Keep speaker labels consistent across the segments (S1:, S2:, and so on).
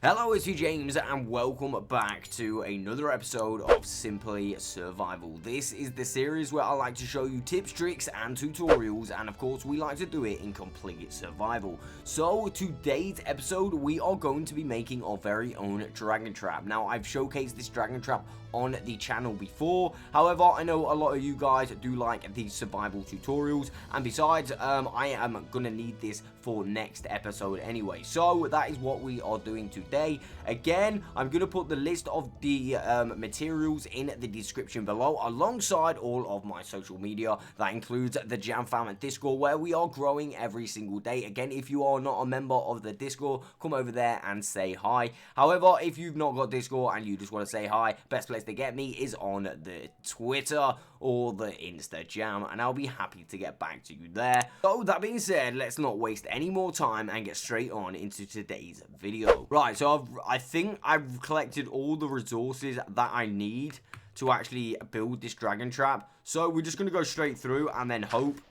S1: Hello, it's James, and welcome back to another episode of Simply Survival. This is the series where I like to show you tips, tricks, and tutorials, and of course, we like to do it in complete survival. So, today's episode, we are going to be making our very own dragon trap. Now, I've showcased this dragon trap on the channel before. However, I know a lot of you guys do like these survival tutorials, and besides, I am gonna need this for next episode anyway. So that is what we are doing today. Again, I'm gonna put the list of the materials in the description below, alongside all of my social media. That includes the Jam Fam Discord, where we are growing every single day. Again, if you are not a member of the Discord, come over there and say hi. However, if you've not got Discord and you just want to say hi, best place to get me is on the Twitter or the InstaJam, and I'll be happy to get back to you there. So that being said, let's not waste any more time and get straight on into today's video. Right, so I think I've collected all the resources that I need to actually build this dragon trap. So we're just gonna go straight through and then hope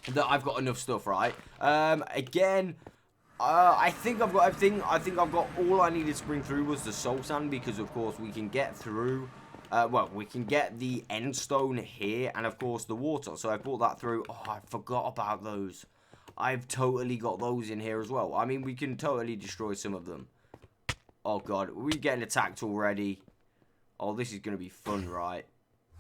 S1: that I've got enough stuff, right? Again, I think I've got all I needed to bring through was the soul sand, because of course we can get through. Well, we can get the end stone here, and of course the water. So I brought that through. Oh, I forgot about those. I've totally got those in here as well. I mean, we can totally destroy some of them. Oh god, we're getting attacked already. Oh, this is going to be fun, right?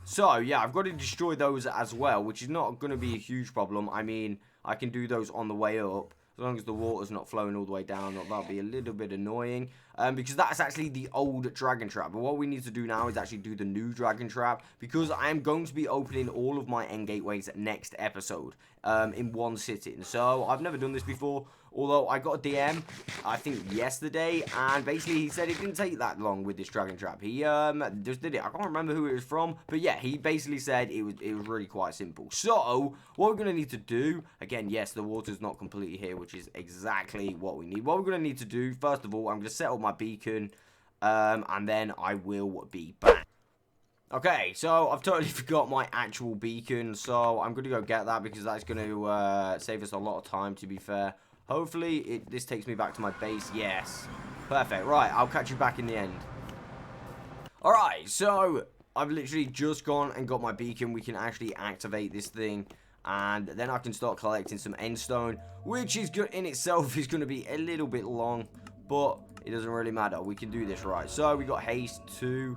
S1: So, yeah, I've got to destroy those as well, which is not going to be a huge problem. I mean, I can do those on the way up. As long as the water's not flowing all the way down, that'll be a little bit annoying. Because that's actually the old dragon trap. But what we need to do now is actually do the new dragon trap, because I am going to be opening all of my end gateways next episode in one sitting. So I've never done this before. Although I got a DM, I think yesterday, and basically he said it didn't take that long with this dragon trap. He just did it. I can't remember who it was from, but yeah, he basically said it was really quite simple. So what we're gonna need to do, again, yes, the water's not completely here, which is exactly what we need. What we're gonna need to do, first of all, I'm gonna set up my beacon, and then I will be back. Okay, so I've totally forgot my actual beacon, so I'm gonna go get that, because that's gonna save us a lot of time, to be fair. Hopefully, this takes me back to my base. Yes. Perfect. Right, I'll catch you back in the end. Alright, so I've literally just gone and got my beacon. We can actually activate this thing, and then I can start collecting some end stone, which is good in itself is going to be a little bit long, but it doesn't really matter. We can do this, right? So we got haste 2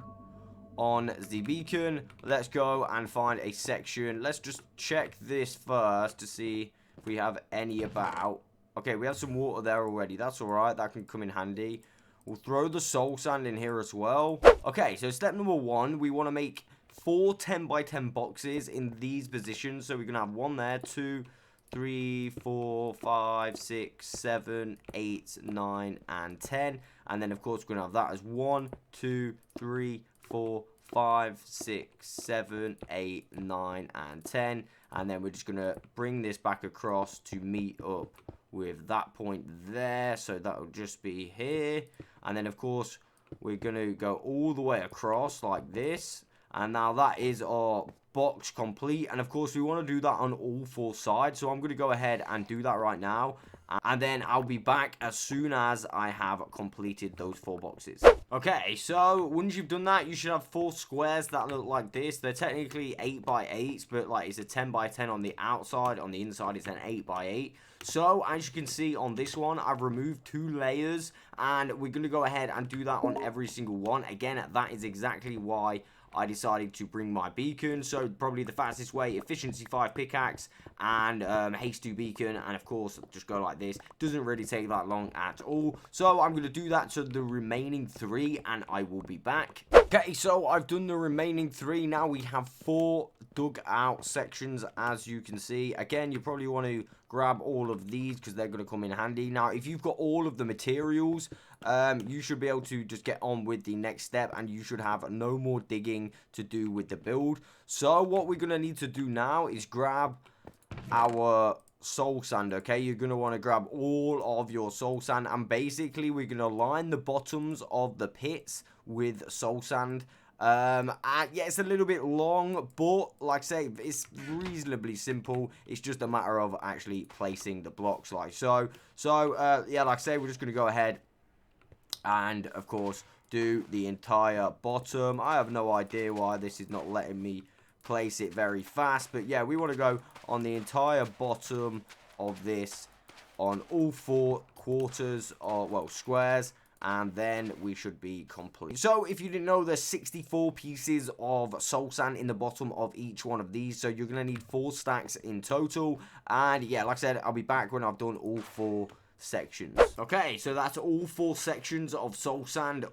S1: on the beacon. Let's go and find a section. Let's just check this first to see if we have any about. Okay, we have some water there already. That's alright. That can come in handy. We'll throw the soul sand in here as well. Okay, so step number 1. We want to make 4 10 by 10 boxes in these positions. So we're going to have 1 there, 2, 3, 4, 5, 6, 7, 8, 9, and 10. And then, of course, we're going to have that as 1, 2, 3, 4, 5, 6, 7, 8, 9, and 10. And then we're just going to bring this back across to meet up with that point there, so that will just be here. And then of course we're going to go all the way across like this, and now that is our box complete. And of course we want to do that on all 4 sides, so I'm going to go ahead and do that right now, and then I'll be back as soon as I have completed those 4 boxes. Okay, so once you've done that, you should have 4 squares that look like this. They're technically 8 by 8s, but like it's a 10 by 10 on the outside. On the inside, it's an 8 by 8. So, as you can see on this one, I've removed 2 layers, and we're going to go ahead and do that on every single one. Again, that is exactly why I decided to bring my beacon. So, probably the fastest way, efficiency 5 pickaxe, and haste 2 beacon, and of course, just go like this. Doesn't really take that long at all. So, I'm going to do that to the remaining 3, and I will be back. Okay, so I've done the remaining 3. Now we have 4 dug out sections, as you can see. Again, you probably want to grab all of these because they're going to come in handy. Now, if you've got all of the materials, you should be able to just get on with the next step, and you should have no more digging to do with the build. So what we're going to need to do now is grab our soul sand. Okay, you're going to want to grab all of your soul sand, and basically we're going to line the bottoms of the pits with soul sand. And yeah, it's a little bit long, but like I say, it's reasonably simple. It's just a matter of actually placing the blocks like so. So yeah, like I say, we're just going to go ahead and of course do the entire bottom. I have no idea why this is not letting me place it very fast, but yeah, we want to go on the entire bottom of this on all 4 quarters, or well, squares, and then we should be complete. So if you didn't know, there's 64 pieces of soul sand in the bottom of each one of these, so you're gonna need 4 stacks in total. And yeah, like I said, I'll be back when I've done all 4 sections. Okay, so that's all 4 sections of soul sand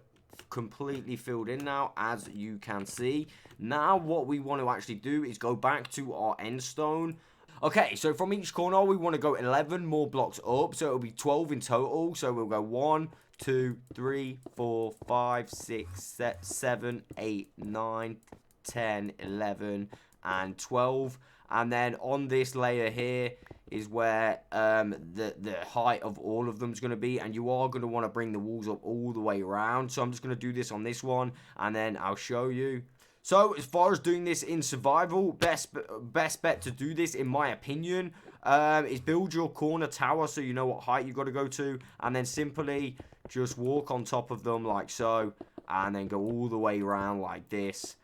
S1: completely filled in now, as you can see. Now what we want to actually do is go back to our end stone. Okay, so from each corner we want to go 11 more blocks up, so it'll be 12 in total. So we'll go 1, 2, 3, 4, 5, 6, 7, 8, 9, 10, 11, and 12. And then on this layer here is where the height of all of them is going to be, and you are going to want to bring the walls up all the way around. So I'm just going to do this on this one, and then I'll show you. So as far as doing this in survival, best bet to do this, in my opinion, is build your corner tower so you know what height you got to go to, and then simply just walk on top of them like so, and then go all the way around like this.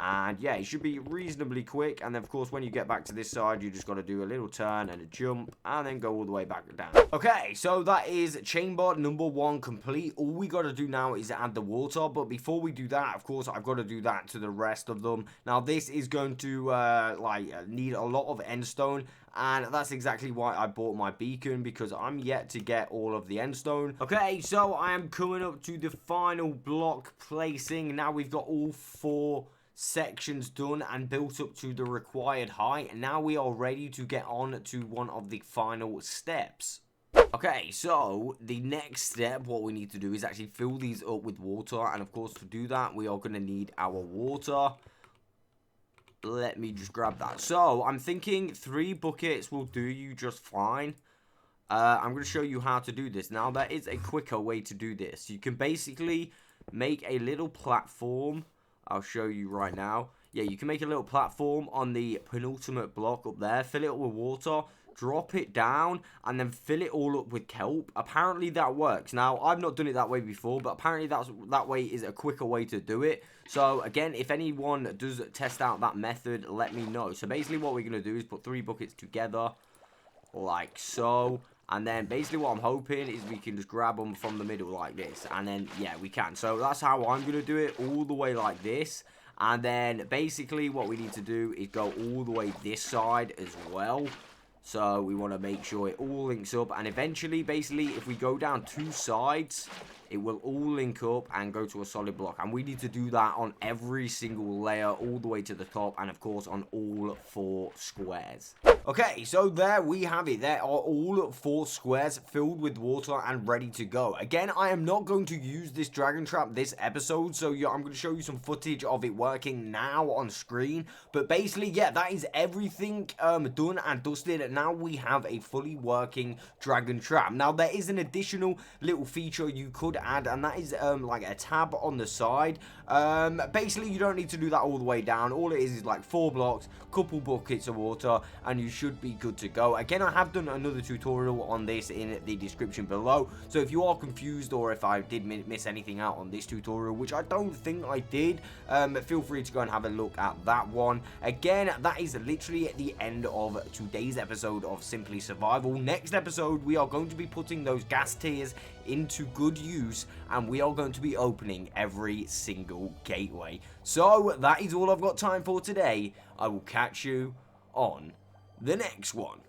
S1: And yeah, it should be reasonably quick. And then of course when you get back to this side, you just got to do a little turn and a jump, and then go all the way back down. Okay, so that is chamber number 1 complete. All we got to do now is add the water, but before we do that, of course I've got to do that to the rest of them. Now this is going to need a lot of endstone, and that's exactly why I bought my beacon, because I'm yet to get all of the endstone. Okay, so I am coming up to the final block placing. Now we've got all 4 sections done and built up to the required height, and now we are ready to get on to one of the final steps. Okay, so the next step, what we need to do is actually fill these up with water, and of course to do that we are going to need our water. Let me just grab that. So I'm thinking 3 buckets will do you just fine. I'm going to show you how to do this. Now there is a quicker way to do this. You can basically make a little platform. I'll show you right now. Yeah, you can make a little platform on the penultimate block up there, fill it up with water, drop it down, and then fill it all up with kelp. Apparently that works. Now, I've not done it that way before, but apparently that way is a quicker way to do it. So, again, if anyone does test out that method, let me know. So, basically what we're going to do is put 3 buckets together, like so. And then basically what I'm hoping is we can just grab them from the middle like this. And then, yeah, we can. So that's how I'm going to do it, all the way like this. And then basically what we need to do is go all the way this side as well. So we want to make sure it all links up. And eventually, basically, if we go down 2 sides, it will all link up and go to a solid block. And we need to do that on every single layer, all the way to the top, and of course on all 4 squares. Okay, so there we have it. There are all 4 squares filled with water and ready to go. Again, I am not going to use this dragon trap this episode, so yeah, I'm going to show you some footage of it working now on screen. But basically, yeah, that is everything done and dusted. Now we have a fully working dragon trap. Now there is an additional little feature you could add, and that is like a tab on the side. Basically you don't need to do that all the way down. All it is like 4 blocks, couple buckets of water, and you should be good to go. Again, I have done another tutorial on this in the description below, so if you are confused or if I did miss anything out on this tutorial, which I don't think I did, feel free to go and have a look at that one. Again, that is literally at the end of today's episode of Simply Survival. Next episode we are going to be putting those gas tiers into good use, and we are going to be opening every single gateway. So that is all I've got time for today. I will catch you on the next one.